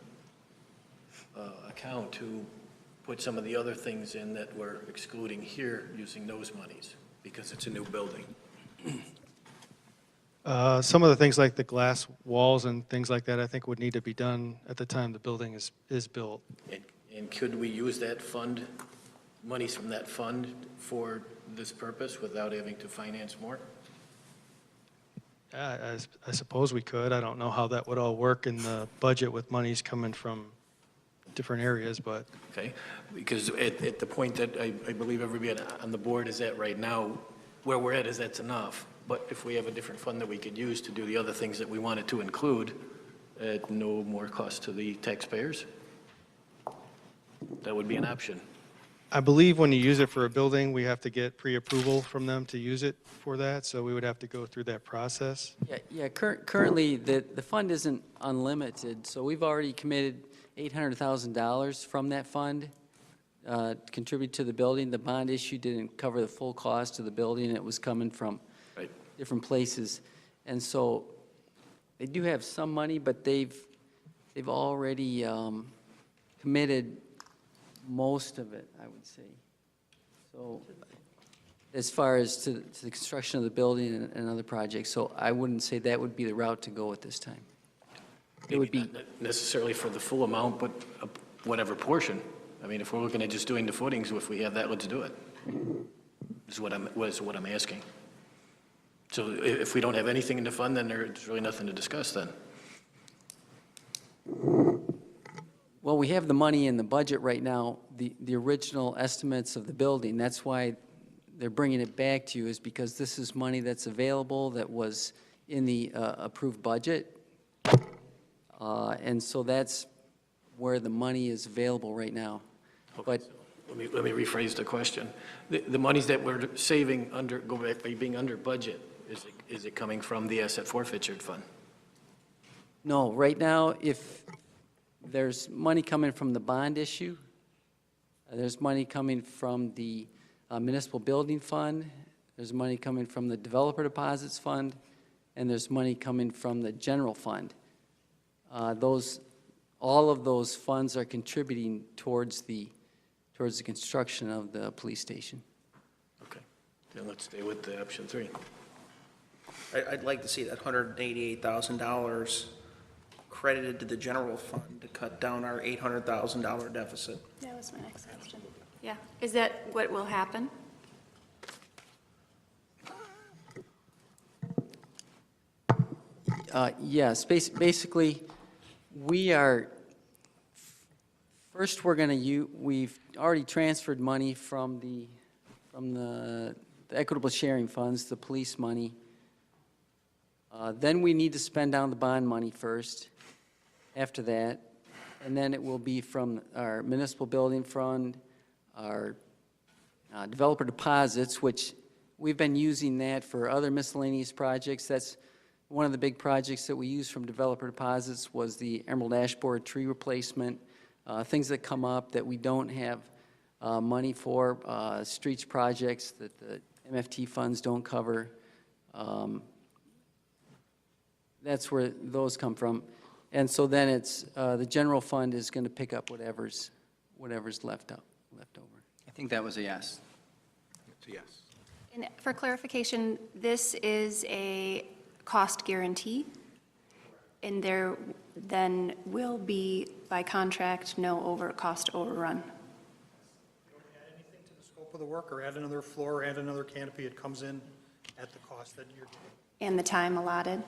account to put some of the other things in that we're excluding here using those monies? Because it's a new building. Some of the things like the glass walls and things like that, I think would need to be done at the time the building is built. And could we use that fund, monies from that fund for this purpose without having to finance more? I suppose we could. I don't know how that would all work in the budget with monies coming from different areas, but. Okay, because at the point that I believe everybody on the board is at right now, where we're at is that's enough. But if we have a different fund that we could use to do the other things that we wanted to include at no more cost to the taxpayers, that would be an option. I believe when you use it for a building, we have to get pre-approval from them to use it for that, so we would have to go through that process. Yeah. Currently, the fund isn't unlimited, so we've already committed $800,000 from that fund to contribute to the building. The bond issue didn't cover the full cost of the building. It was coming from different places. And so they do have some money, but they've already committed most of it, I would say. So as far as to the construction of the building and other projects, so I wouldn't say that would be the route to go at this time. It would be, Not necessarily for the full amount, but whatever portion. I mean, if we're looking at just doing the footings, if we have that, let's do it, is what I'm asking. So if we don't have anything in the fund, then there's really nothing to discuss then. well, we have the money in the budget right now, the original estimates of the building. That's why they're bringing it back to you, is because this is money that's available that was in the approved budget. And so that's where the money is available right now. But Let me rephrase the question. The monies that we're saving go back by being under budget, is it coming from the asset forfeiture fund? no, right now, if there's money coming from the bond issue, there's money coming from the municipal building fund, there's money coming from the developer deposits fund, and there's money coming from the general fund. All of those funds are contributing towards the construction of the police station. Okay, then let's stay with the option 3. I'd like to see that $188,000 credited to the general fund to cut down our $800,000 deficit. That was my next question. Yeah. Is that what will happen? Yes, basically, first we're going to we've already transferred money from the equitable sharing funds, the police money. Then we need to spend down the bond money first, after that, and then it will be from our municipal building fund, our developer deposits, which we've been using that for other miscellaneous projects. That's one of the big projects that we use from developer deposits was the emerald ash borer tree replacement, things that come up that we don't have money for, streets projects that the MFT funds don't cover. That's where those come from. And so then it's, the general fund is going to pick up whatever's left over. I think that was a yes. It's a yes. And for clarification, this is a cost guarantee, and there then will be, by contract, no cost overrun. You don't add anything to the scope of the work, or add another floor, add another canopy, it comes in at the cost that you're taking. And the time allotted?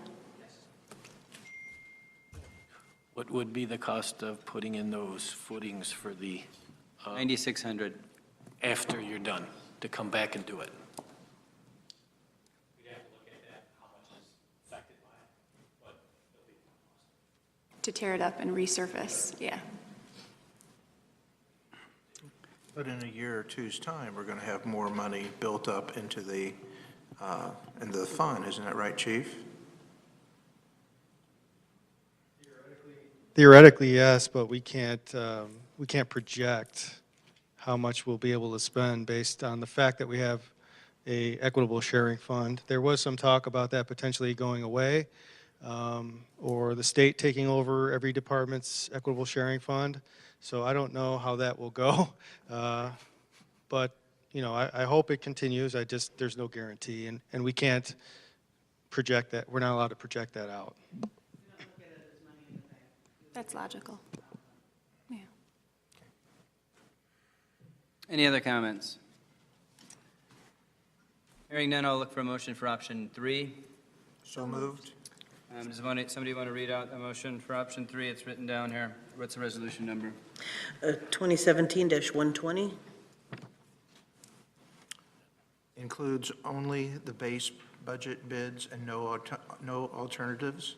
What would be the cost of putting in those footings for the, $9,600. after you're done, to come back and do it? We'd have to look at that, how much is affected by it, but it'll be more cost. To tear it up and resurface, yeah. But in a year or two's time, we're going to have more money built up into the fund, isn't that right, Chief? Theoretically, yes, but we can't project how much we'll be able to spend based on the fact that we have a equitable sharing fund. There was some talk about that potentially going away, or the state taking over every department's equitable sharing fund. So I don't know how that will go, but I hope it continues. There's no guarantee, and we can't project that. We're not allowed to project that out. That's logical. Yeah. Any other comments? Hearing none, I'll look for a motion for option 3. So moved. Does somebody want to read out a motion for option 3? It's written down here. What's the resolution number? 2017-120. Includes only the base budget bids and no alternatives.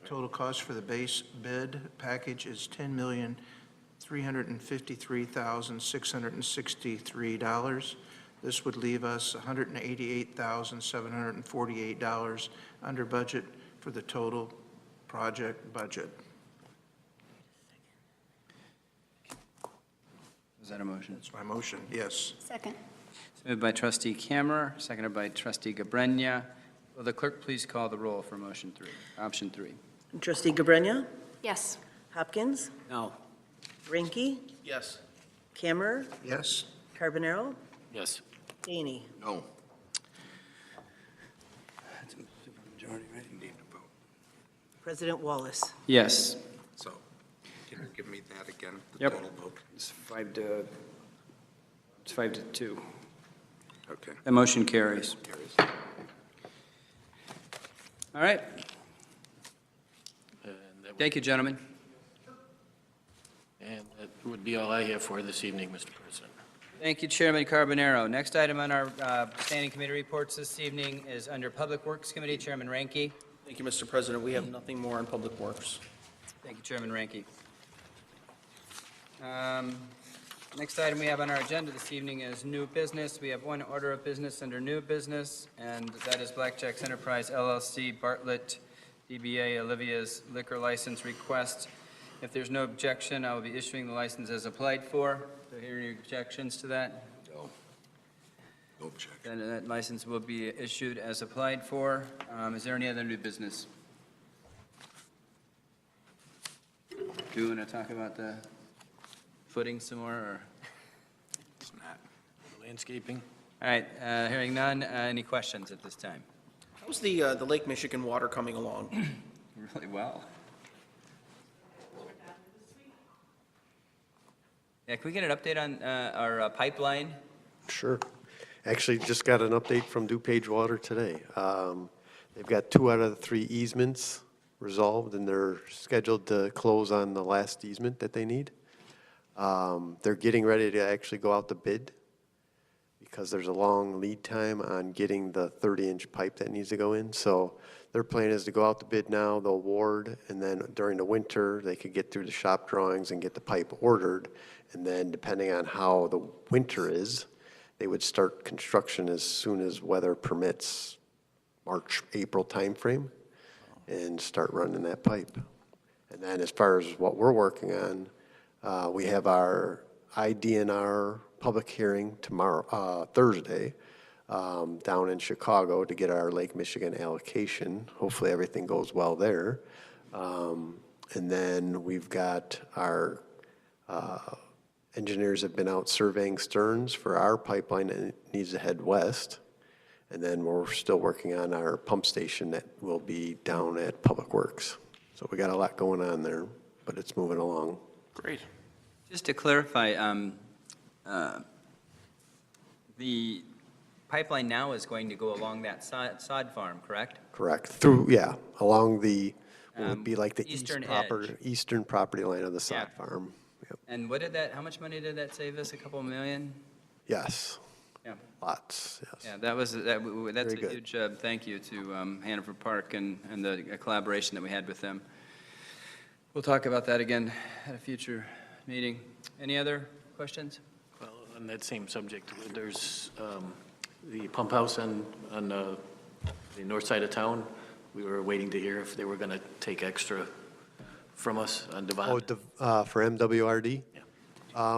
Total cost for the base bid package is $10,353,663. This would leave us $188,748 under budget for the total project budget. Is that a motion? That's my motion, yes. Second. It's moved by trustee Kammer, seconded by trustee Gabrenya. Will the clerk please call the roll for motion 3, option 3? Trustee Gabrenya? Yes. Hopkins? No. Rinky? Yes. Camera, Yes. Carbonaro, Yes. Daney. No. President Wallace. Yes. So, can you give me that again, the Yep. total vote? It's 5-2. Okay. The motion carries. All right. Thank you, gentlemen. And that would be all I have for this evening, Mr. President. Thank you, Chairman Carbonaro. Next item on our standing committee reports this evening is under Public Works Committee, Chairman Ranky. Thank you, Mr. President. We have nothing more on Public Works. Thank you, Chairman Ranky. Next item we have on our agenda this evening is new business. We have one order of business under new business, and that is Blackjack's Enterprise LLC, Bartlett, DBA Olivia's liquor license request. If there's no objection, I will be issuing the license as applied for. Do I hear any objections to that? No. No objection. Then that license will be issued as applied for. Is there any other new business? Do you want to talk about the footing some more, or? It's not. Landscaping? All right, hearing none, any questions at this time? How's the Lake Michigan water coming along? Really well. Yeah, can we get an update on our pipeline? Sure. Actually, just got an update from DuPage Water today. They've got 2 out of the 3 easements resolved, and they're scheduled to close on the last easement that they need. They're getting ready to actually go out to bid because there's a long lead time on getting the 30-inch pipe that needs to go in. So their plan is to go out to bid now, they'll award, and then during the winter, they could get through the shop drawings and get the pipe ordered. And then depending on how the winter is, they would start construction as soon as weather permits, March, April timeframe, and start running that pipe. And then as far as what we're working on, we have our IDNR public hearing tomorrow, Thursday, down in Chicago to get our Lake Michigan allocation. Hopefully everything goes well there. And then we've got our engineers have been out surveying Stearns for our pipeline that needs to head west. And then we're still working on our pump station that will be down at Public Works. So we got a lot going on there, but it's moving along. Great. Just to clarify, the pipeline now is going to go along that sod farm, correct? Correct. Through, yeah, along the, what would be like the eastern eastern property line of the sod Yeah. farm. Yep. And what did that, how much money did that save us? A couple million? Yes. Yeah. Lots, yes. Yeah, that's Very a good. huge thank you to Hannaford Park and the collaboration that we had with them. We'll talk about that again at a future meeting. Any other questions? Well, on that same subject, there's the pump house on the north side of town. We were waiting to hear if they were going to take extra from us on Devon. For MWRD?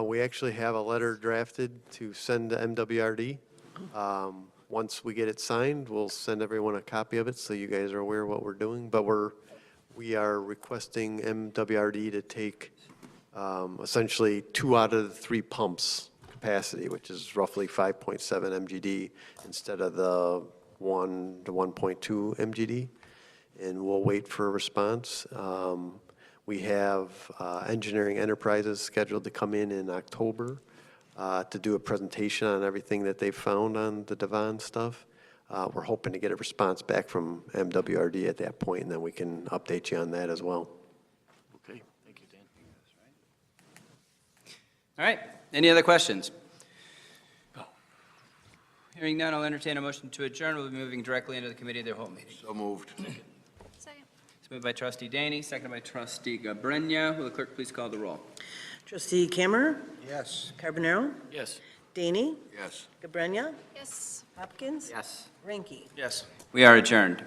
We actually have a letter drafted to send to MWRD. Once we get it signed, we'll send everyone a copy of it so you guys are aware of what we're doing. But we are requesting MWRD to take essentially 2 out of the 3 pumps capacity, which is roughly 5.7 MGD instead of the 1 to 1.2 MGD. And we'll wait for a response. We have Engineering Enterprises scheduled to come in October to do a presentation on everything that they've found on the Devon stuff. We're hoping to get a response back from MWRD at that point, and then we can update you on that as well. Okay, thank you, Dan. All right, any other questions? Hearing none, I'll entertain a motion to adjourn. We'll be moving directly into the committee of the whole meeting. So moved. It's moved by trustee Daney, seconded by trustee Gabrenya. Will the clerk please call the roll? Trustee Camera, Yes. Carbonaro, Yes. Daney, Yes. Gabrenya, Yes. Hopkins, Yes. Ranky. Yes. We are adjourned.